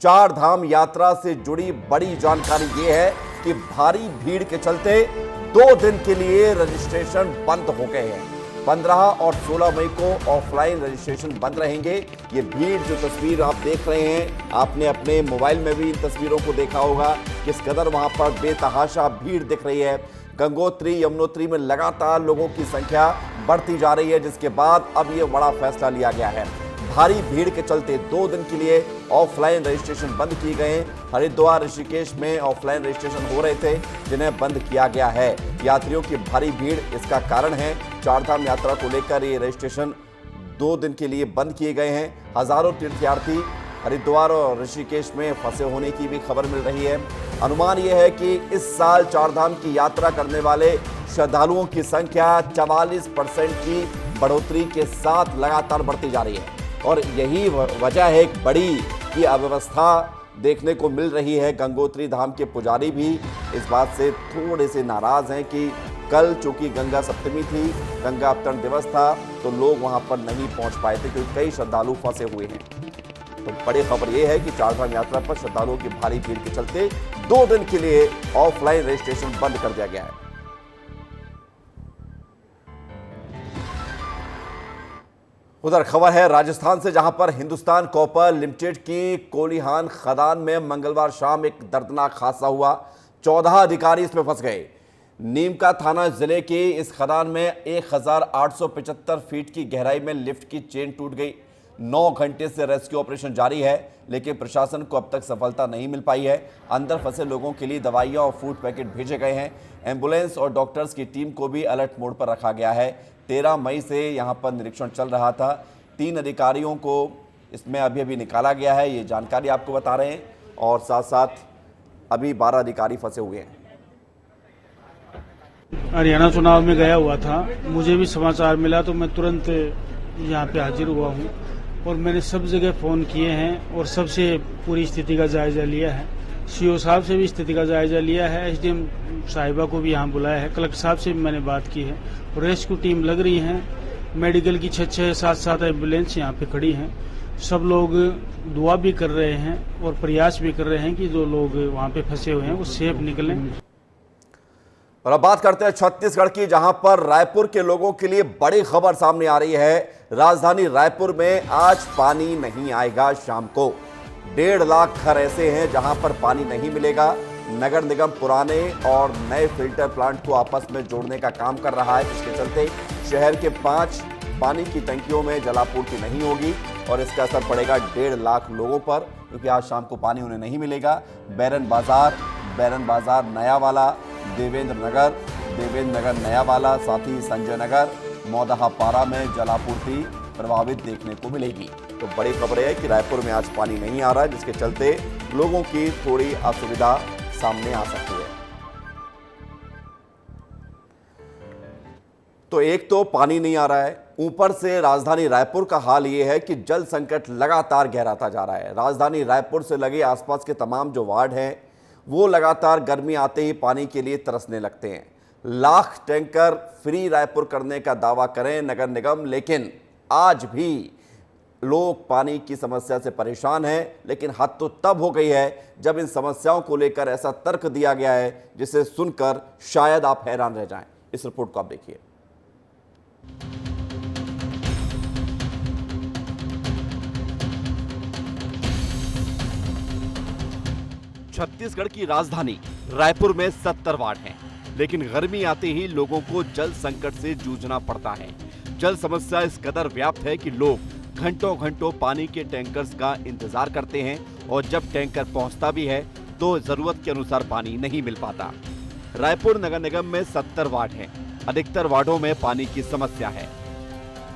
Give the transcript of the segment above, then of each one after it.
चार धाम यात्रा से जुड़ी बड़ी जानकारी ये है कि भारी भीड़ के चलते 2 दिन के लिए रजिस्ट्रेशन बंद हो गए हैं। 15 और 16 मई को ऑफलाइन रजिस्ट्रेशन बंद रहेंगे। ये भीड़ जो तस्वीर आप देख रहे हैं, आपने अपने मोबाइल में भी इन तस्वीरों को देखा होगा, किस कदर वहां पर बेतहाशा भीड़ दिख रही है। गंगोत्री यमुनोत्री में लगातार लोगों की संख्या बढ़ती जा रही है, जिसके बाद अब ये बड़ा फैसला लिया गया है। भारी भीड़ के चलते 2 दिन के लिए ऑफलाइन रजिस्ट्रेशन बंद किए गए हैं। हरिद्वार ऋषिकेश में ऑफलाइन रजिस्ट्रेशन हो रहे थे, जिन्हें बंद किया गया है। यात्रियों की भारी भीड़ इसका कारण है। चारधाम यात्रा को लेकर ये रजिस्ट्रेशन 2 दिन के लिए बंद किए गए हैं। हजारों तीर्थयात्री हरिद्वार और ऋषिकेश में फंसे होने की भी खबर मिल रही है। अनुमान यह है कि इस साल चारधाम की यात्रा करने वाले श्रद्धालुओं की संख्या 44% की बढ़ोतरी के साथ लगातार बढ़ती जा रही है, और यही वजह है एक बड़ी की अव्यवस्था देखने को मिल रही है। गंगोत्री धाम के पुजारी भी इस बात से थोड़े से नाराज हैं कि कल चूंकि गंगा सप्तमी थी, गंगा अवतरण दिवस था, तो लोग वहां पर नहीं पहुंच पाए थे क्योंकि कई श्रद्धालु फंसे हुए हैं। तो बड़ी खबर यह है कि चारधाम यात्रा पर श्रद्धालुओं की भारी भीड़ के चलते 2 दिन के लिए ऑफलाइन रजिस्ट्रेशन बंद कर दिया गया है। उधर खबर है राजस्थान से, जहां पर हिंदुस्तान कॉपर लिमिटेड की कोलिहान खदान में मंगलवार शाम एक दर्दनाक हादसा हुआ। 14 अधिकारी इसमें फंस गए। नीमका थाना जिले के इस खदान में 1875 फीट की गहराई में लिफ्ट की चेन टूट गई। 9 घंटे से रेस्क्यू ऑपरेशन जारी है, लेकिन प्रशासन को अब तक सफलता नहीं मिल पाई है। अंदर फंसे लोगों के लिए दवाइयां और फूड पैकेट भेजे गए हैं। एम्बुलेंस और डॉक्टर्स की टीम को भी अलर्ट मोड पर रखा गया है। 13 मई से यहां पर निरीक्षण चल रहा था। 3 अधिकारियों को इसमें अभी निकाला गया है, ये जानकारी आपको बता रहे हैं, और साथ साथ अभी 12 अधिकारी फंसे हुए हैं। हरियाणा चुनाव में गया हुआ था, मुझे भी समाचार मिला तो मैं तुरंत यहाँ पे हाजिर हुआ हूँ, और मैंने सब जगह फ़ोन किए हैं और सबसे पूरी स्थिति का जायजा लिया है। सीओ साहब से भी स्थिति का जायजा लिया है, एसडीएम साहिबा को भी यहाँ बुलाया है, कलेक्टर साहब से भी मैंने बात की है। रेस्क्यू टीम लग रही है, मेडिकल की 6-7 एम्बुलेंस यहाँ पे खड़ी हैं। सब लोग दुआ भी कर रहे हैं और प्रयास भी कर रहे हैं कि जो लोग वहाँ पे फंसे हुए हैं वो सेफ निकलें। और अब बात करते हैं छत्तीसगढ़ की, जहां पर रायपुर के लोगों के लिए बड़ी खबर सामने आ रही है। राजधानी रायपुर में आज पानी नहीं आएगा शाम को। 1.5 लाख घर ऐसे हैं जहां पर पानी नहीं मिलेगा। नगर निगम पुराने और नए फिल्टर प्लांट को आपस में जोड़ने का काम कर रहा है, जिसके चलते शहर के 5 पानी की टंकियों में जलापूर्ति नहीं होगी, और इसका असर पड़ेगा 1.5 लाख लोगों पर, क्योंकि आज शाम को पानी उन्हें नहीं मिलेगा। बैरन बाजार नयावाला, देवेंद्र नगर नयावाला, साथ ही संजय नगर, मौदहापारा में जलापूर्ति प्रभावित देखने को मिलेगी। तो बड़ी खबर है कि रायपुर में आज पानी नहीं आ रहा है, जिसके चलते लोगों की थोड़ी असुविधा सामने आ सकती है। तो एक तो पानी नहीं आ रहा है, ऊपर से राजधानी रायपुर का हाल यह है कि जल संकट लगातार गहराता जा रहा है। राजधानी रायपुर से लगे आसपास के तमाम जो वार्ड हैं, वो लगातार गर्मी आते ही पानी के लिए तरसने लगते हैं। लाख टैंकर फ्री रायपुर करने का दावा करें नगर निगम, लेकिन आज भी लोग पानी की समस्या से परेशान हैं। लेकिन हद तो तब हो गई है जब इन समस्याओं को लेकर ऐसा तर्क दिया गया है जिसे सुनकर शायद आप हैरान रह जाएं। इस रिपोर्ट को आप देखिए। छत्तीसगढ़ की राजधानी रायपुर में 70 वार्ड हैं, लेकिन गर्मी आते ही लोगों को जल संकट से जूझना पड़ता है। जल समस्या इस कदर व्याप्त है कि लोग घंटों घंटों पानी के टैंकर्स का इंतजार करते हैं, और जब टैंकर पहुंचता भी है तो जरूरत के अनुसार पानी नहीं मिल पाता। रायपुर नगर निगम में 70 वार्ड हैं। अधिकतर वार्डों में पानी की समस्या है।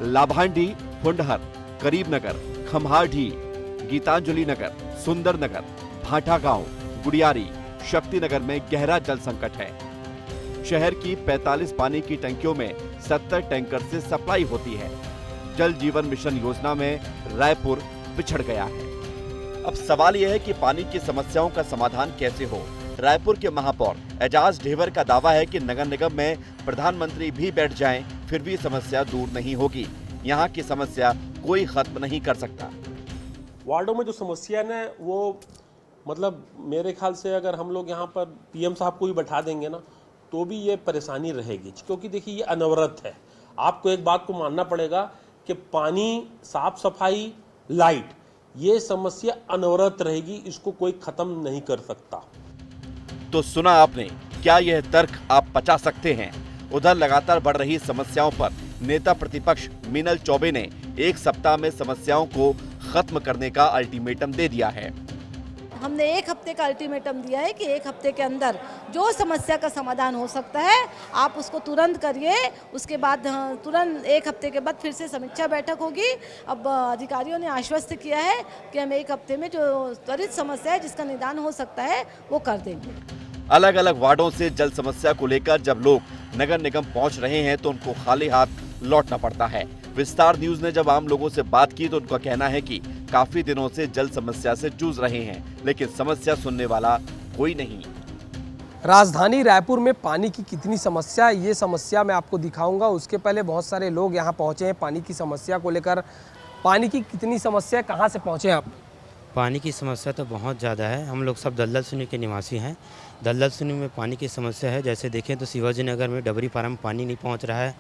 लाभांडी, फुंडहर, करीब नगर, खम्हारढी, गीतांजलि नगर, सुंदर नगर, भाटा गांव, गुड़ियारी, शक्ति नगर में गहरा जल संकट है। शहर की 45 पानी की टंकियों में 70 टैंकर से सप्लाई होती है। जल जीवन मिशन योजना में रायपुर पिछड़ गया है। अब सवाल यह है कि पानी की समस्याओं का समाधान कैसे हो। रायपुर के महापौर एजाज ढेबर का दावा है कि नगर निगम में प्रधानमंत्री भी बैठ जाएं, फिर भी समस्या दूर नहीं होगी। यहाँ की समस्या कोई खत्म नहीं कर सकता। वार्डों में जो समस्या है वो मतलब मेरे ख्याल से अगर हम लोग यहाँ पर पीएम साहब को भी बैठा देंगे ना तो भी ये परेशानी रहेगी, क्योंकि देखिए ये अनवरत है। आपको एक बात को मानना पड़ेगा कि पानी, साफ सफाई, लाइट, ये समस्या अनवरत रहेगी, इसको कोई खत्म नहीं कर सकता। तो सुना आपने, क्या यह तर्क आप पचा सकते हैं? उधर लगातार बढ़ रही समस्याओं पर नेता प्रतिपक्ष मीनल चौबे ने 1 सप्ताह में समस्याओं को खत्म करने का अल्टीमेटम दे दिया है। हमने 1 हफ्ते का अल्टीमेटम दिया है कि 1 हफ्ते के अंदर जो समस्या का समाधान हो सकता है आप उसको तुरंत करिए। उसके बाद तुरंत 1 हफ्ते के बाद फिर से समीक्षा बैठक होगी। अब अधिकारियों ने आश्वस्त किया है कि हम 1 हफ्ते में जो त्वरित समस्या है जिसका निदान हो सकता है वो कर देंगे। अलग अलग वार्डों से जल समस्या को लेकर जब लोग नगर निगम पहुंच रहे हैं तो उनको खाली हाथ लौटना पड़ता है। विस्तार न्यूज ने जब आम लोगों से बात की तो उनका कहना है कि काफी दिनों से जल समस्या से जूझ रहे हैं, लेकिन समस्या सुनने वाला कोई नहीं। राजधानी रायपुर में पानी की कितनी समस्या है, ये समस्या मैं आपको दिखाऊंगा। उसके पहले बहुत सारे लोग यहाँ पहुँचे हैं पानी की समस्या को लेकर। पानी की कितनी समस्या है, कहाँ से पहुँचे आप? पानी की समस्या तो बहुत ज़्यादा है। हम लोग सब दलदल सुनी के निवासी हैं। दलदल सुनी में पानी की समस्या है। जैसे देखें तो शिवाजी नगर में डबरी पारा में पानी नहीं पहुंच रहा है।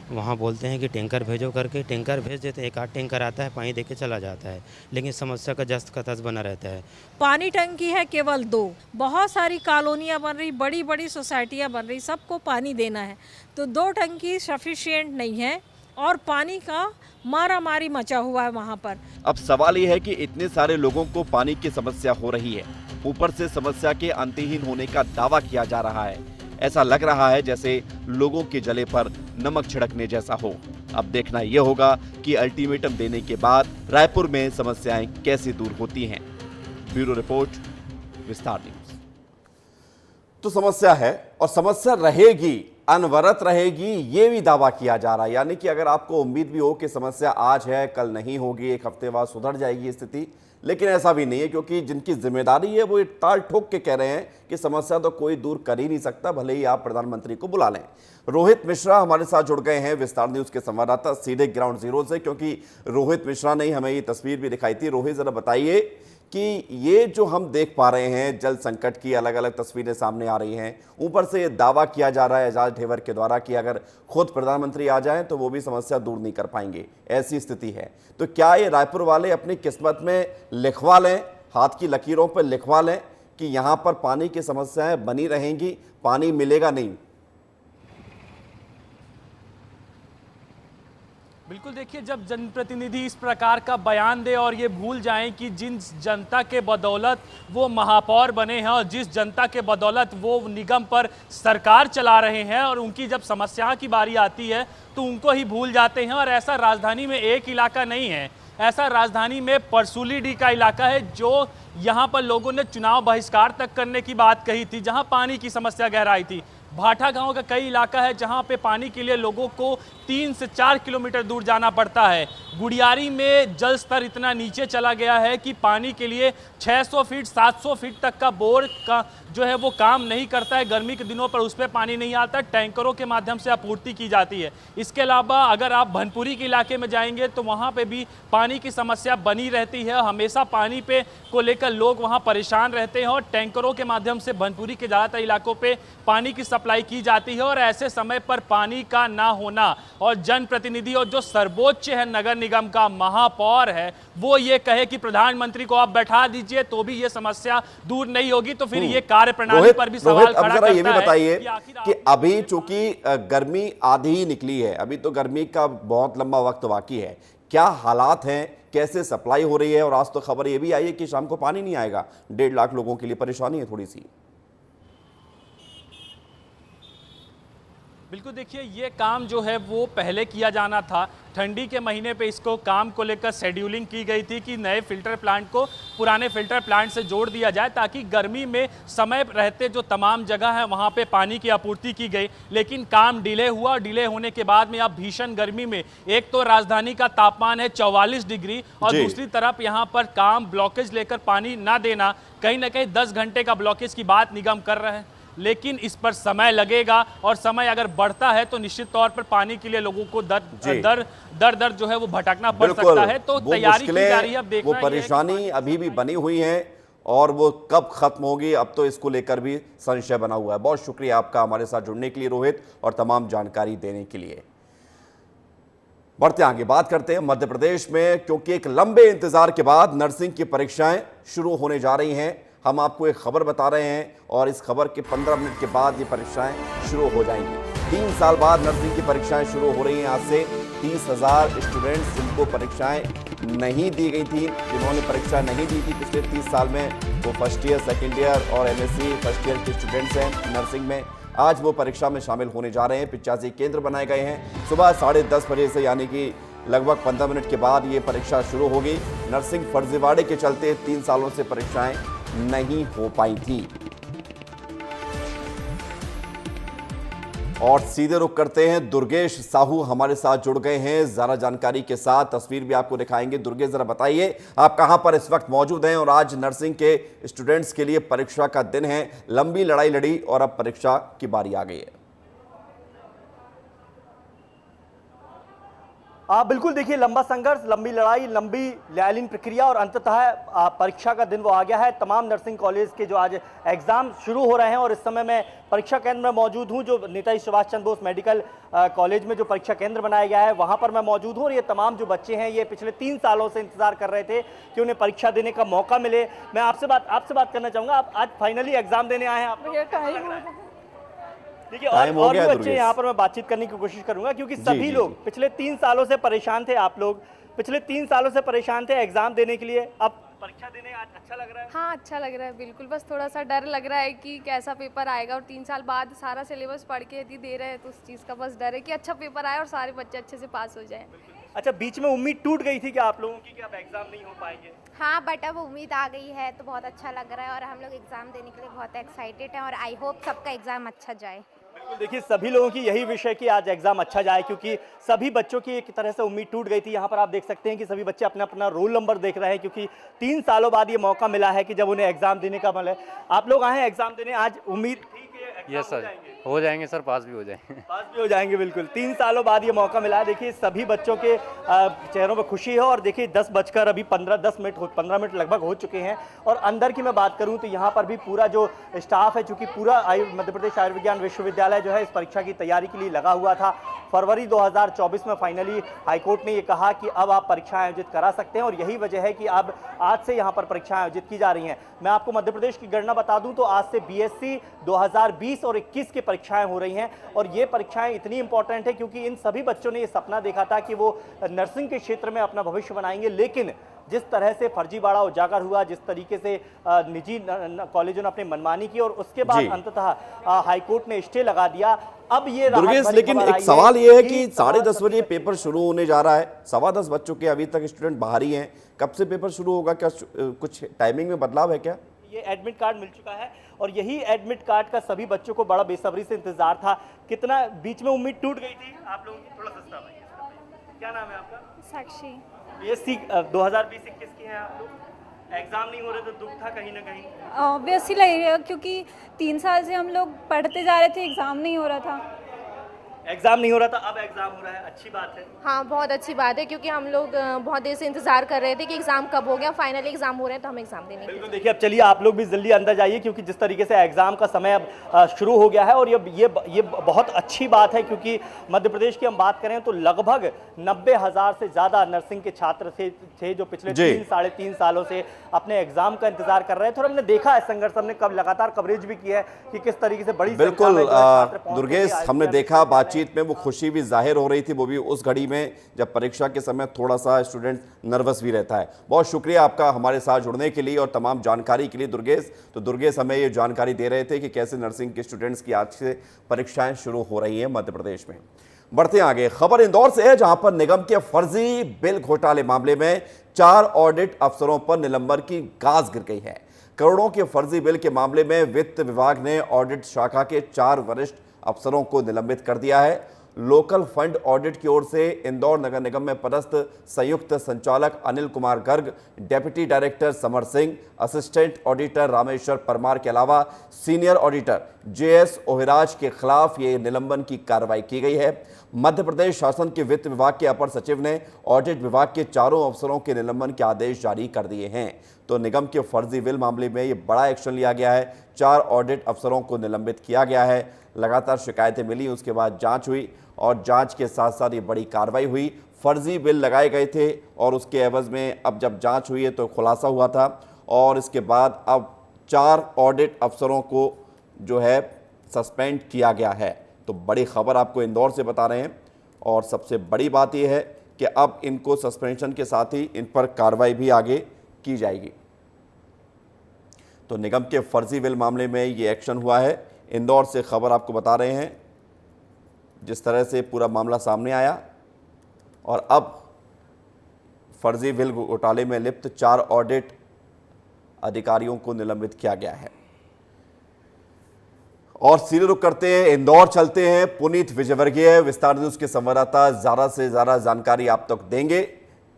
वहाँ बोलते हैं कि टैंकर भेजो करके, टैंकर भेज देते हैं, 1-8 टैंकर आता है, पानी देके चला जाता है, लेकिन समस्या का जस्त का तस्त बना रहता है। पानी टंकी है केवल 2, बहुत सारी कॉलोनियाँ बन रही, बड़ी बड़ी सोसाइटियाँ बन रही, सबको पानी देना है तो 2 टंकी सफिशिएंट नहीं है और पानी का मारामारी मचा हुआ है वहाँ पर। अब सवाल ये है कि इतने सारे लोगों को पानी की समस्या हो रही है, ऊपर से समस्या के अंतहीन होने का दावा किया जा रहा है। ऐसा लग रहा है जैसे लोगों के जले पर नमक छिड़कने जैसा हो। अब देखना यह होगा कि अल्टीमेटम देने के बाद रायपुर में समस्याएं कैसे दूर होती हैं। ब्यूरो रिपोर्ट, विस्तार न्यूज। तो समस्या है और समस्या रहेगी, अनवरत रहेगी, ये भी दावा किया जा रहा है। यानी कि अगर आपको उम्मीद भी हो कि समस्या आज है कल नहीं होगी, 1 हफ्ते बाद सुधर जाएगी स्थिति, लेकिन ऐसा भी नहीं है, क्योंकि जिनकी जिम्मेदारी है वो ताल ठोक के कह रहे हैं कि समस्या तो कोई दूर कर ही नहीं सकता, भले ही आप प्रधानमंत्री को बुला लें। रोहित मिश्रा हमारे साथ जुड़ गए हैं, विस्तार न्यूज के संवाददाता, सीधे ग्राउंड जीरो से, क्योंकि रोहित मिश्रा ने हमें ये तस्वीर भी दिखाई थी। रोहित, जरा बताइए कि ये जो हम देख पा रहे हैं, जल संकट की अलग अलग तस्वीरें सामने आ रही हैं, ऊपर से ये दावा किया जा रहा है एजाज ढेबर के द्वारा कि अगर खुद प्रधानमंत्री आ जाएं तो वो भी समस्या दूर नहीं कर पाएंगे, ऐसी स्थिति है। तो क्या ये रायपुर वाले अपनी किस्मत में लिखवा लें, हाथ की लकीरों पर लिखवा लें कि यहाँ पर पानी की समस्याएं बनी रहेंगी, पानी मिलेगा नहीं? बिल्कुल, देखिए, जब जनप्रतिनिधि इस प्रकार का बयान दे और ये भूल जाएं कि जिन जनता के बदौलत वो महापौर बने हैं और जिस जनता के बदौलत वो निगम पर सरकार चला रहे हैं, और उनकी जब समस्या की बारी आती है तो उनको ही भूल जाते हैं। और ऐसा राजधानी में एक इलाका नहीं है, ऐसा राजधानी में परसूलीडीह का इलाका है जो यहाँ पर लोगों ने चुनाव बहिष्कार तक करने की बात कही थी, जहाँ पानी की समस्या गहराई थी। भाटा गांव का कई इलाका है जहां पे पानी के लिए लोगों को 3 से 4 किलोमीटर दूर जाना पड़ता है। गुड़ियारी में जल स्तर इतना नीचे चला गया है कि पानी के लिए 600 फीट 700 फीट तक का बोर का जो है वो काम नहीं करता है। गर्मी के दिनों पर उस पर पानी नहीं आता, टैंकरों के माध्यम से आपूर्ति की जाती है। इसके अलावा अगर आप भनपुरी के इलाके में जाएंगे तो वहाँ पे भी पानी की समस्या बनी रहती है। हमेशा पानी पे को लेकर लोग वहाँ परेशान रहते हैं और टैंकरों के माध्यम से भनपुरी के ज़्यादातर इलाकों पे पानी की सप्लाई की जाती है। और ऐसे समय पर पानी का ना होना और जनप्रतिनिधि और जो सर्वोच्च है नगर निगम का महापौर है, वो ये कहे कि प्रधानमंत्री को आप बैठा दीजिए तो भी ये समस्या दूर नहीं होगी, तो फिर ये कार्य प्रणाली पर भी सवाल खड़ा करता है। ये भी बताइए कि अभी चूंकि गर्मी आधी ही निकली है, अभी तो गर्मी का बहुत लंबा वक्त बाकी है, क्या हालात हैं, कैसे सप्लाई हो रही है? और आज तो खबर ये भी आई है कि शाम को पानी नहीं आएगा, 1.5 लाख लोगों के लिए परेशानी है थोड़ी सी। बिल्कुल, देखिए, ये काम जो है वो पहले किया जाना था। ठंडी के महीने पे इसको काम को लेकर शेड्यूलिंग की गई थी कि नए फिल्टर प्लांट को पुराने फिल्टर प्लांट से जोड़ दिया जाए, ताकि गर्मी में समय रहते जो तमाम जगह है वहाँ पे पानी की आपूर्ति की गई। लेकिन काम डिले हुआ, डिले होने के बाद में अब भीषण गर्मी में एक तो राजधानी का तापमान है 44 डिग्री और दूसरी तरफ यहाँ पर काम ब्लॉकेज लेकर पानी ना देना, कहीं ना कहीं 10 घंटे का ब्लॉकेज की बात निगम कर रहे हैं। लेकिन इस पर समय लगेगा और समय अगर बढ़ता है तो निश्चित तौर पर पानी के लिए लोगों को दर जो है वो भटकना पड़ सकता है। तो तैयारी की जा रही है, अब देखना वो परेशानी अभी भी बनी हुई है और वो कब खत्म होगी, अब तो इसको लेकर भी संशय बना हुआ है। बहुत शुक्रिया आपका हमारे साथ जुड़ने के लिए रोहित, और तमाम जानकारी देने के लिए। बढ़ते आगे बात करते हैं मध्य प्रदेश में, क्योंकि एक लंबे इंतजार के बाद नर्सिंग की परीक्षाएं शुरू होने जा रही हैं। हम आपको एक खबर बता रहे हैं और इस खबर के 15 मिनट के बाद ये परीक्षाएं शुरू हो जाएंगी। 3 साल बाद नर्सिंग की परीक्षाएं शुरू हो रही हैं। आज से 30,000 स्टूडेंट्स जिनको परीक्षाएं नहीं दी गई थी, जिन्होंने परीक्षा नहीं दी थी पिछले 30 साल में, वो फर्स्ट ईयर, सेकेंड ईयर और MSc फर्स्ट ईयर के स्टूडेंट्स हैं नर्सिंग में, आज वो परीक्षा में शामिल होने जा रहे हैं। 85 केंद्र बनाए गए हैं। सुबह 10:30 बजे से, यानी कि लगभग 15 मिनट के बाद ये परीक्षा शुरू होगी। नर्सिंग फर्जीवाड़े के चलते 3 सालों से परीक्षाएं नहीं हो पाई थी। और सीधे रुख करते हैं, दुर्गेश साहू हमारे साथ जुड़ गए हैं ज़रा जानकारी के साथ। तस्वीर भी आपको दिखाएंगे। दुर्गेश, ज़रा बताइए आप कहां पर इस वक्त मौजूद हैं, और आज नर्सिंग के स्टूडेंट्स के लिए परीक्षा का दिन है, लंबी लड़ाई लड़ी और अब परीक्षा की बारी आ गई है। बिल्कुल, देखिए, लंबा संघर्ष, लंबी लड़ाई, लंबी न्यायालयीन प्रक्रिया और अंततः परीक्षा का दिन वो आ गया है। तमाम नर्सिंग कॉलेज के जो आज एग्जाम शुरू हो रहे हैं, और इस समय मैं परीक्षा केंद्र में मौजूद हूं, जो नेताजी सुभाष चंद्र बोस मेडिकल कॉलेज में जो परीक्षा केंद्र बनाया गया है वहां पर मैं मौजूद हूं। और ये तमाम जो बच्चे हैं, ये पिछले 3 सालों से इंतजार कर रहे थे कि उन्हें परीक्षा देने का मौका मिले। मैं आपसे बात करना चाहूंगा, आप आज फाइनली एग्जाम देने आए हैं। आप देखिए, और भी बच्चे यहाँ पर मैं बातचीत करने की कोशिश करूंगा, क्योंकि सभी लोग पिछले 3 सालों से परेशान थे। आप लोग पिछले 3 सालों से परेशान थे एग्जाम देने के लिए, अब परीक्षा देने आज अच्छा लग रहा है? हाँ, अच्छा लग रहा है, बिल्कुल। बस थोड़ा सा डर लग रहा है कि कैसा पेपर आएगा, और 3 साल बाद सारा सिलेबस पढ़ के यदि दे रहे हैं तो उस चीज़ का बस डर है कि अच्छा पेपर आए और सारे बच्चे अच्छे से पास हो जाएं। अच्छा, बीच में उम्मीद टूट गई थी क्या आप लोगों की कि अब एग्जाम नहीं हो पाएंगे? हाँ, बट अब उम्मीद आ गई है तो बहुत अच्छा लग रहा है, और हम लोग एग्जाम देने के लिए बहुत एक्साइटेड हैं, और आई होप सबका एग्जाम अच्छा जाए। बिल्कुल, देखिए, सभी लोगों की यही विषय कि आज एग्जाम अच्छा जाए, क्योंकि सभी बच्चों की एक तरह से उम्मीद टूट गई थी। यहाँ पर आप देख सकते हैं कि सभी बच्चे अपना अपना रोल नंबर देख रहे हैं, क्योंकि 3 सालों बाद ये मौका मिला है कि जब उन्हें एग्जाम देने का मिले। आप लोग आए हैं एग्जाम देने, आज उम्मीद थी कि यस सर, हो जाएंगे सर, पास भी हो जाएंगे। पास भी हो जाएंगे, बिल्कुल। 3 सालों बाद ये मौका मिला है। देखिए, सभी बच्चों के चेहरों पर खुशी है। और देखिए, 10 मिनट लगभग हो चुके हैं, और अंदर की मैं बात करूं तो यहाँ पर भी पूरा जो स्टाफ है, चूंकि पूरा मध्य प्रदेश आयुर्विज्ञान विश्वविद्यालय जो है इस परीक्षा की तैयारी के लिए लगा हुआ था। फरवरी 2024 में फाइनली हाईकोर्ट ने ये कहा कि अब आप परीक्षा आयोजित करा सकते हैं, और यही वजह है कि अब आज से यहाँ पर परीक्षाएं आयोजित की जा रही हैं। मैं आपको मध्य प्रदेश की गणना बता दूं तो आज से BSc 2020 और 21 की परीक्षाएं हो रही हैं, और ये परीक्षाएं इतनी इंपॉर्टेंट है क्योंकि इन सभी बच्चों ने ये सपना देखा था कि वो नर्सिंग के क्षेत्र में अपना भविष्य बनाएंगे। लेकिन जिस तरह से फर्जीवाड़ा उजागर हुआ, जिस तरीके से निजी कॉलेजों ने अपनी मनमानी की, और उसके बाद अंततः हाईकोर्ट ने स्टे लगा दिया। अब ये दुर्गेश, लेकिन एक सवाल ये है कि 10:30 बजे पेपर शुरू होने जा रहा है, 10:15 बज चुके, अभी तक स्टूडेंट बाहर ही हैं। कब से पेपर शुरू होगा? क्या कुछ टाइमिंग में बदलाव है क्या? ये एडमिट कार्ड मिल चुका है, और यही एडमिट कार्ड का सभी बच्चों को बड़ा बेसब्री से इंतजार था। कितना बीच में उम्मीद टूट गई थी आप लोगों की? थोड़ा सस्ता भाई, क्या नाम है आपका? साक्षी। BSc 2020-21 की हैं आप लोग। एग्जाम नहीं हो रहे तो दुख था कहीं ना कहीं? ऑब्वियसली लगेगा, क्योंकि 3 साल से हम लोग पढ़ते जा रहे थे, एग्ज़ाम नहीं हो रहा था। एग्जाम नहीं हो रहा था, अब एग्जाम हो रहा है, अच्छी बात है। हाँ, बहुत अच्छी बात है, क्योंकि हम लोग बहुत देर से इंतजार कर रहे थे कि एग्जाम कब हो गया। फाइनली एग्जाम हो रहे हैं तो हम एग्जाम देने बिल्कुल। देखिए, अब चलिए आप लोग भी जल्दी अंदर जाइए, क्योंकि जिस तरीके से एग्जाम का समय अब शुरू हो गया है, और ये बहुत अच्छी बात है, क्योंकि मध्य प्रदेश की हम बात करें तो लगभग 90,000 से ज़्यादा नर्सिंग के छात्र थे जो पिछले 3-3.5 सालों से अपने एग्जाम का इंतजार कर रहे थे। और हमने देखा है संघर्ष, हमने लगातार कवरेज भी की है कि किस तरीके से बड़ी बिल्कुल दुर्गेश, हमने देखा बातचीत में वो खुशी भी जाहिर हो रही थी, वो भी उस घड़ी में जब परीक्षा के समय थोड़ा सा स्टूडेंट नर्वस भी रहता है। बहुत शुक्रिया आपका हमारे साथ जुड़ने के लिए और तमाम जानकारी के लिए दुर्गेश। तो दुर्गेश हमें ये जानकारी दे रहे थे कि कैसे नर्सिंग के स्टूडेंट्स की आज से परीक्षाएं शुरू हो रही हैं मध्य प्रदेश में। बढ़ते आगे, खबर इंदौर से है, जहां पर निगम के फर्जी बिल घोटाले मामले में 4 ऑडिट अफसरों पर निलंबन की गाज गिर गई है। करोड़ों के फर्जी बिल के मामले में वित्त विभाग ने ऑडिट शाखा के 4 वरिष्ठ अफसरों को निलंबित कर दिया है। लोकल फंड ऑडिट की ओर से इंदौर नगर निगम में पदस्थ संयुक्त संचालक Anil Kumar Garg, deputy director Samar Singh, assistant auditor Rameshwar Parmar के अलावा सीनियर ऑडिटर JS ओहिराज के खिलाफ ये निलंबन की कार्रवाई की गई है। मध्य प्रदेश शासन के वित्त विभाग के अपर सचिव ने ऑडिट विभाग के 4 अफसरों के निलंबन के आदेश जारी कर दिए हैं। तो निगम के फर्जी बिल मामले में ये बड़ा एक्शन लिया गया है। 4 ऑडिट अफसरों को निलंबित किया गया है। लगातार शिकायतें मिली, उसके बाद जांच हुई और जांच के साथ साथ ये बड़ी कार्रवाई हुई। फर्जी बिल लगाए गए थे और उसके एवज में अब जब जांच हुई है तो खुलासा हुआ था और इसके बाद अब 4 ऑडिट अफसरों को जो है सस्पेंड किया गया है। तो बड़ी खबर आपको इंदौर से बता रहे हैं और सबसे बड़ी बात यह है कि अब इनको सस्पेंशन के साथ ही इन पर कार्रवाई भी आगे की जाएगी। तो निगम के फर्जी बिल मामले में ये एक्शन हुआ है। इंदौर से खबर आपको बता रहे हैं जिस तरह से पूरा मामला सामने आया और अब फर्जी बिल घोटाले में लिप्त 4 ऑडिट अधिकारियों को निलंबित किया गया है। और सीधे रुख करते हैं, इंदौर चलते हैं। पुनीत विजयवर्गीय विस्तार न्यूज के संवाददाता ज़्यादा से ज़्यादा जानकारी आप तक देंगे।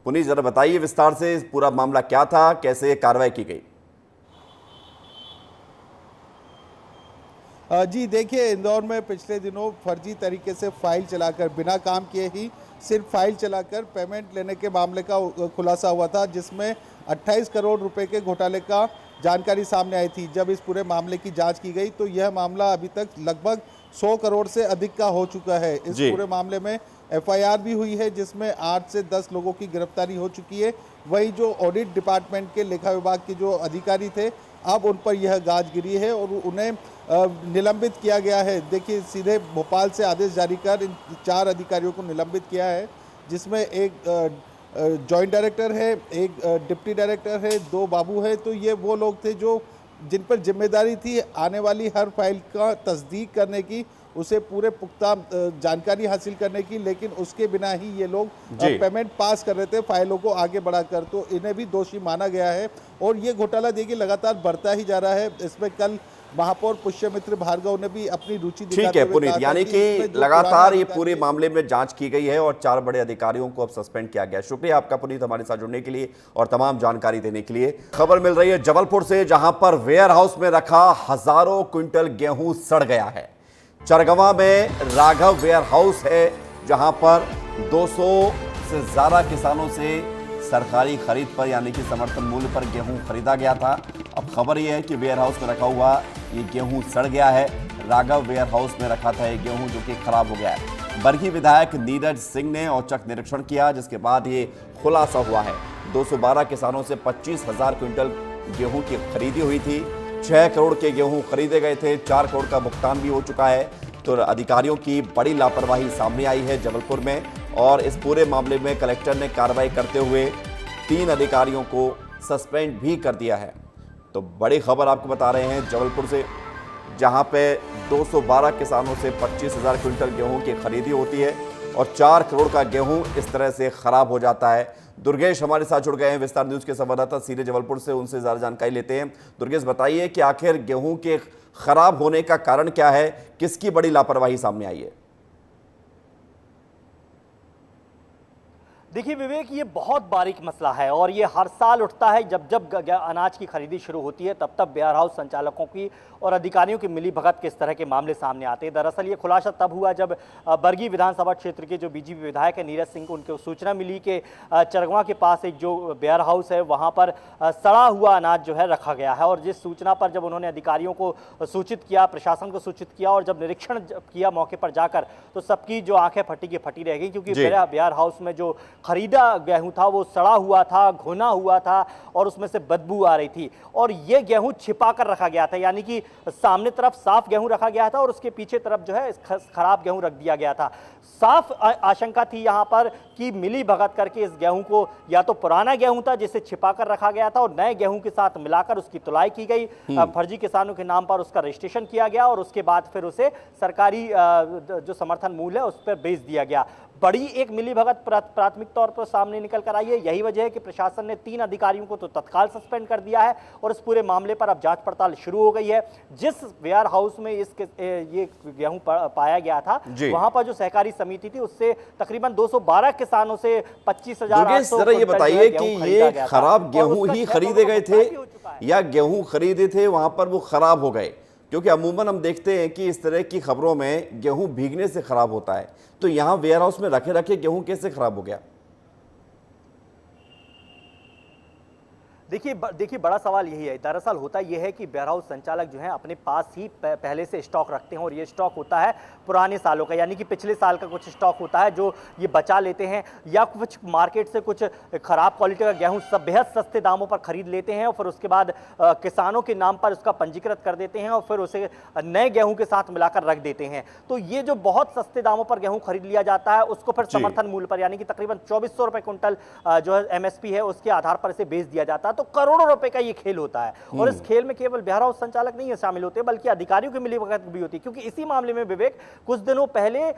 पुनीत, जरा बताइए विस्तार से पूरा मामला क्या था, कैसे कार्रवाई की गई? जी देखिए, इंदौर में पिछले दिनों फर्जी तरीके से फाइल चलाकर, बिना काम किए ही सिर्फ फाइल चलाकर पेमेंट लेने के मामले का खुलासा हुआ था, जिसमें 28 करोड़ रुपए के घोटाले का जानकारी सामने आई थी। जब इस पूरे मामले की जांच की गई तो यह मामला अभी तक लगभग 100 करोड़ से अधिक का हो चुका है। इस पूरे मामले में FIR भी हुई है, जिसमें 8 से 10 लोगों की गिरफ्तारी हो चुकी है। वही जो ऑडिट डिपार्टमेंट के लेखा विभाग के जो अधिकारी थे, अब उन पर यह गाज गिरी है और उन्हें निलंबित किया गया है। देखिए, सीधे भोपाल से आदेश जारी कर इन 4 अधिकारियों को निलंबित किया है, जिसमें एक जॉइंट डायरेक्टर है, एक डिप्टी डायरेक्टर है, 2 बाबू है। तो ये वो लोग थे जो जिन पर जिम्मेदारी थी आने वाली हर फाइल का तस्दीक करने की, उसे पूरे पुख्ता जानकारी हासिल करने की, लेकिन उसके बिना ही ये लोग पेमेंट पास कर रहे थे फाइलों को आगे बढ़ाकर। तो इन्हें भी दोषी माना गया है और ये घोटाला देखिए लगातार बढ़ता ही जा रहा है। इसमें कल महापौर पुष्यमित्र भार्गव ने भी अपनी रुचि दिखाते हुए, ठीक है पुनीत, यानी कि लगातार ये पूरे मामले में जांच की गई है और 4 बड़े अधिकारियों को अब सस्पेंड किया गया। शुक्रिया आपका पुनीत हमारे साथ जुड़ने के लिए और तमाम जानकारी देने के लिए। खबर मिल रही है जबलपुर से, जहां पर वेयर हाउस में रखा हजारों क्विंटल गेहूं सड़ गया है। चरगवा में राघव वेयर हाउस है, जहां पर 200 से ज्यादा किसानों से सरकारी खरीद पर यानी कि समर्थन मूल्य पर गेहूं खरीदा गया था। अब खबर यह है कि वेयर हाउस में रखा हुआ ये गेहूं सड़ गया है। राघव वेयर हाउस में रखा था ये गेहूं, जो कि खराब हो गया है। बरगी विधायक नीरज सिंह ने औचक निरीक्षण किया, जिसके बाद ये खुलासा हुआ है। 212 किसानों से 25,000 क्विंटल गेहूं की खरीदी हुई थी। 6 करोड़ के गेहूं खरीदे गए थे, 4 करोड़ का भुगतान भी हो चुका है। तो अधिकारियों की बड़ी लापरवाही सामने आई है जबलपुर में और इस पूरे मामले में कलेक्टर ने कार्रवाई करते हुए 3 अधिकारियों को सस्पेंड भी कर दिया है। तो बड़ी खबर आपको बता रहे हैं जबलपुर से, जहां पे 212 किसानों से 25,000 क्विंटल गेहूं की खरीदी होती है और 4 करोड़ का गेहूं इस तरह से खराब हो जाता है। दुर्गेश हमारे साथ जुड़ गए हैं, विस्तार न्यूज के संवाददाता सीधे जबलपुर से, उनसे ज़्यादा जानकारी लेते हैं। दुर्गेश, बताइए कि आखिर गेहूं के खराब होने का कारण क्या है, किसकी बड़ी लापरवाही सामने आई है? देखिए विवेक, ये बहुत बारीक मसला है और ये हर साल उठता है। जब जब अनाज की खरीदी शुरू होती है तब तब वेयर हाउस संचालकों की और अधिकारियों की मिलीभगत के इस तरह के मामले सामने आते हैं। दरअसल ये खुलासा तब हुआ जब बरगी विधानसभा क्षेत्र के जो बीजेपी विधायक है नीरज सिंह को उनको सूचना मिली कि चरगवा के पास एक जो वेयर हाउस है वहाँ पर सड़ा हुआ अनाज जो है रखा गया है। और जिस सूचना पर जब उन्होंने अधिकारियों को सूचित किया, प्रशासन को सूचित किया और जब निरीक्षण किया मौके पर जाकर, तो सबकी जो आंखें फटी की फटी रह गई, क्योंकि वेयर हाउस में जो खरीदा गेहूं था वो सड़ा हुआ था, घुना हुआ था और उसमें से बदबू आ रही थी। और ये गेहूं छिपा कर रखा गया था, यानी कि सामने तरफ साफ गेहूं रखा गया था और उसके पीछे तरफ जो है खराब गेहूं रख दिया गया था। साफ आशंका थी यहां पर कि मिली भगत करके इस गेहूं को, या तो पुराना गेहूं था जिसे छिपा कर रखा गया था और नए गेहूं के साथ मिलाकर उसकी तुलाई की गई, फर्जी किसानों के नाम पर उसका रजिस्ट्रेशन किया गया और उसके बाद फिर उसे सरकारी जो समर्थन मूल्य है उस पर बेच दिया गया। बड़ी एक मिलीभगत प्राथमिक तौर पर सामने निकल कर आई है। यही वजह है कि प्रशासन ने 3 अधिकारियों को तो तत्काल सस्पेंड कर दिया है और इस पूरे मामले पर अब जांच पड़ताल शुरू हो गई है। जिस वेयर हाउस में ये गेहूं पाया गया था, वहां पर जो सहकारी समिति थी उससे तकरीबन 212 किसानों से 25,800। जरा ये बताइए कि ये खराब गेहूं ही खरीदे गए थे या गेहूं खरीदे थे वहां पर वो खराब हो गए? क्योंकि अमूमन हम देखते हैं कि इस तरह की खबरों में गेहूं भीगने से खराब होता है, तो यहां वेयर हाउस में रखे रखे गेहूं कैसे खराब हो गया? देखिए बड़ा सवाल यही है। दरअसल होता यह है कि वेयर हाउस संचालक जो है अपने पास ही पहले से स्टॉक रखते हैं और ये स्टॉक होता है पुराने सालों का, यानी कि पिछले साल का कुछ स्टॉक होता है जो ये बचा लेते हैं, या कुछ मार्केट से कुछ खराब क्वालिटी का गेहूं सब बेहद सस्ते दामों पर खरीद लेते हैं और फिर उसके बाद किसानों के नाम पर उसका पंजीकृत कर देते हैं और फिर उसे नए गेहूं के साथ मिलाकर रख देते हैं। तो ये जो बहुत सस्ते दामों पर गेहूं खरीद लिया जाता है उसको फिर समर्थन मूल्य पर, यानी कि तकरीबन 2400 रुपए क्विंटल जो है एमएसपी है उसके आधार पर इसे बेच दिया जाता है। तो करोड़ों रुपए का ये खेल होता है और इस खेल में केवल वेयर हाउस संचालक नहीं शामिल होते बल्कि अधिकारियों की मिलीभगत भी होती है, क्योंकि इसी मामले में विवेक कुछ दिनों पहले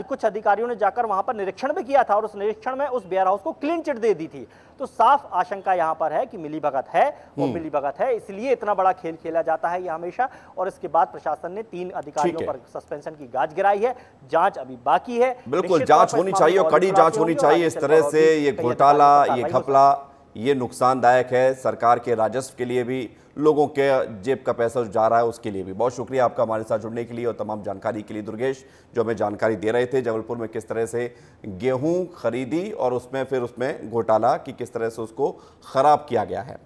कुछ अधिकारियों ने जाकर वहां पर निरीक्षण भी किया था और उस निरीक्षण में उस वेयर हाउस को क्लीन चिट दे दी थी। तो साफ आशंका यहां पर है कि मिलीभगत है और मिलीभगत है, इसलिए इतना बड़ा खेल खेला जाता है ये हमेशा। और इसके बाद प्रशासन ने 3 अधिकारियों पर सस्पेंशन की गाज गिराई है, जांच अभी बाकी है। बिल्कुल जांच होनी चाहिए और कड़ी जांच होनी चाहिए। इस तरह से ये घोटाला, ये घपला, ये नुकसानदायक है सरकार के राजस्व के लिए भी, लोगों के जेब का पैसा जो जा रहा है उसके लिए भी। बहुत शुक्रिया आपका हमारे साथ जुड़ने के लिए और तमाम जानकारी के लिए दुर्गेश, जो हमें जानकारी दे रहे थे जबलपुर में किस तरह से गेहूं खरीदी और उसमें फिर उसमें घोटाला कि किस तरह से उसको खराब किया गया है।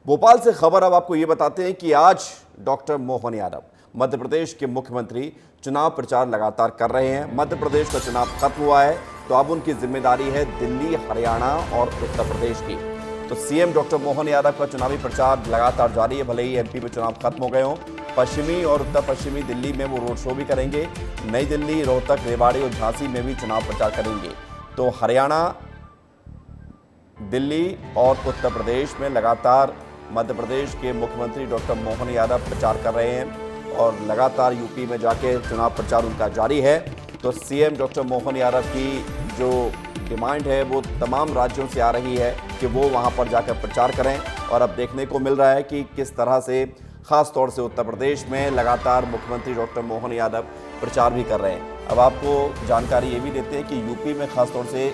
भोपाल से खबर अब आपको ये बताते हैं कि आज डॉक्टर मोहन यादव मध्य प्रदेश के मुख्यमंत्री चुनाव प्रचार लगातार कर रहे हैं। मध्य प्रदेश का चुनाव खत्म हुआ है तो अब उनकी जिम्मेदारी है दिल्ली, हरियाणा और उत्तर प्रदेश की। तो सीएम डॉक्टर मोहन यादव का चुनावी प्रचार लगातार जारी है, भले ही एमपी में चुनाव खत्म हो गए हों। पश्चिमी और उत्तर पश्चिमी दिल्ली में वो रोड शो भी करेंगे, नई दिल्ली, रोहतक, रेवाड़ी और झांसी में भी चुनाव प्रचार करेंगे। तो हरियाणा, दिल्ली और उत्तर प्रदेश में लगातार मध्य प्रदेश के मुख्यमंत्री डॉक्टर मोहन यादव प्रचार कर रहे हैं और लगातार यूपी में जाके चुनाव प्रचार उनका जारी है। तो सीएम डॉक्टर मोहन यादव की जो डिमांड है वो तमाम राज्यों से आ रही है कि वो वहां पर जाकर प्रचार करें और अब देखने को मिल रहा है कि किस तरह से खास तौर से उत्तर प्रदेश में लगातार मुख्यमंत्री डॉक्टर मोहन यादव प्रचार भी कर रहे हैं। अब आपको जानकारी ये भी देते हैं कि यूपी में खास तौर से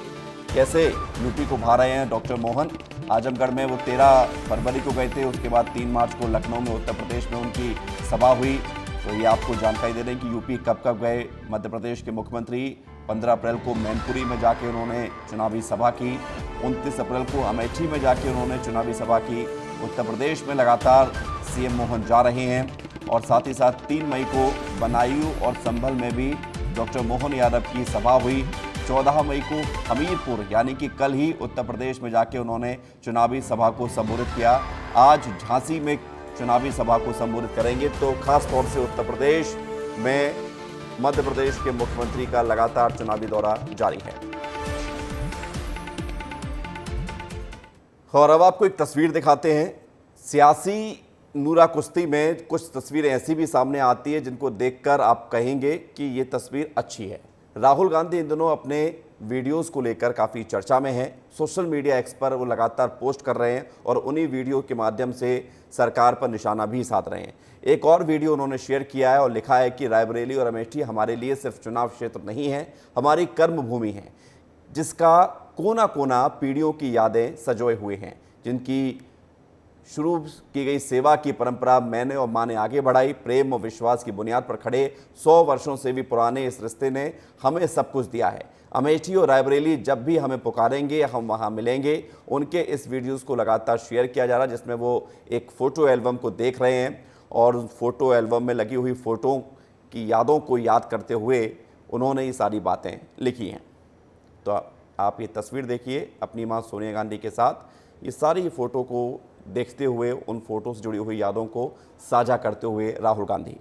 कैसे यूपी को भा रहे हैं डॉक्टर मोहन। आजमगढ़ में वो 13 फरवरी को गए थे, उसके बाद 3 मार्च को लखनऊ में उत्तर प्रदेश में उनकी सभा हुई। तो ये आपको जानकारी दे रहे हैं कि यूपी कब कब गए मध्य प्रदेश के मुख्यमंत्री। 15 अप्रैल को मैनपुरी में जाके उन्होंने चुनावी सभा की, 29 अप्रैल को अमेठी में जाके उन्होंने चुनावी सभा की। उत्तर प्रदेश में लगातार सीएम मोहन जा रहे हैं और साथ ही साथ 3 मई को बदायूं और संभल में भी डॉक्टर मोहन यादव की सभा हुई। 14 मई को हमीरपुर यानी कि कल ही उत्तर प्रदेश में जाके उन्होंने चुनावी सभा को संबोधित किया। आज झांसी में चुनावी सभा को संबोधित करेंगे। तो खास तौर से उत्तर प्रदेश में मध्य प्रदेश के मुख्यमंत्री का लगातार चुनावी दौरा जारी है। और अब आपको एक तस्वीर दिखाते हैं। सियासी नूरा कुश्ती में कुछ तस्वीरें ऐसी भी सामने आती है जिनको देखकर आप कहेंगे कि ये तस्वीर अच्छी है। राहुल गांधी इन दिनों अपने वीडियोस को लेकर काफ़ी चर्चा में हैं। सोशल मीडिया एक्स पर वो लगातार पोस्ट कर रहे हैं और उन्हीं वीडियो के माध्यम से सरकार पर निशाना भी साध रहे हैं। एक और वीडियो उन्होंने शेयर किया है और लिखा है कि रायबरेली और अमेठी हमारे लिए सिर्फ चुनाव क्षेत्र नहीं है, हमारी कर्म भूमि है, जिसका कोना कोना पीढ़ियों की यादें सजोए हुए हैं, जिनकी शुरू की गई सेवा की परंपरा मैंने और माँ ने आगे बढ़ाई। प्रेम और विश्वास की बुनियाद पर खड़े 100 वर्षों से भी पुराने इस रिश्ते ने हमें सब कुछ दिया है। अमेठी और रायबरेली जब भी हमें पुकारेंगे हम वहाँ मिलेंगे। उनके इस वीडियोस को लगातार शेयर किया जा रहा है जिसमें वो एक फ़ोटो एल्बम को देख रहे हैं और उस फोटो एल्बम में लगी हुई फ़ोटो की यादों को याद करते हुए उन्होंने ये सारी बातें लिखी हैं। तो आप ये तस्वीर देखिए अपनी माँ सोनिया गांधी के साथ, ये सारी फ़ोटो को देखते हुए उन फोटो से जुड़ी हुई यादों को साझा करते हुए राहुल गांधी।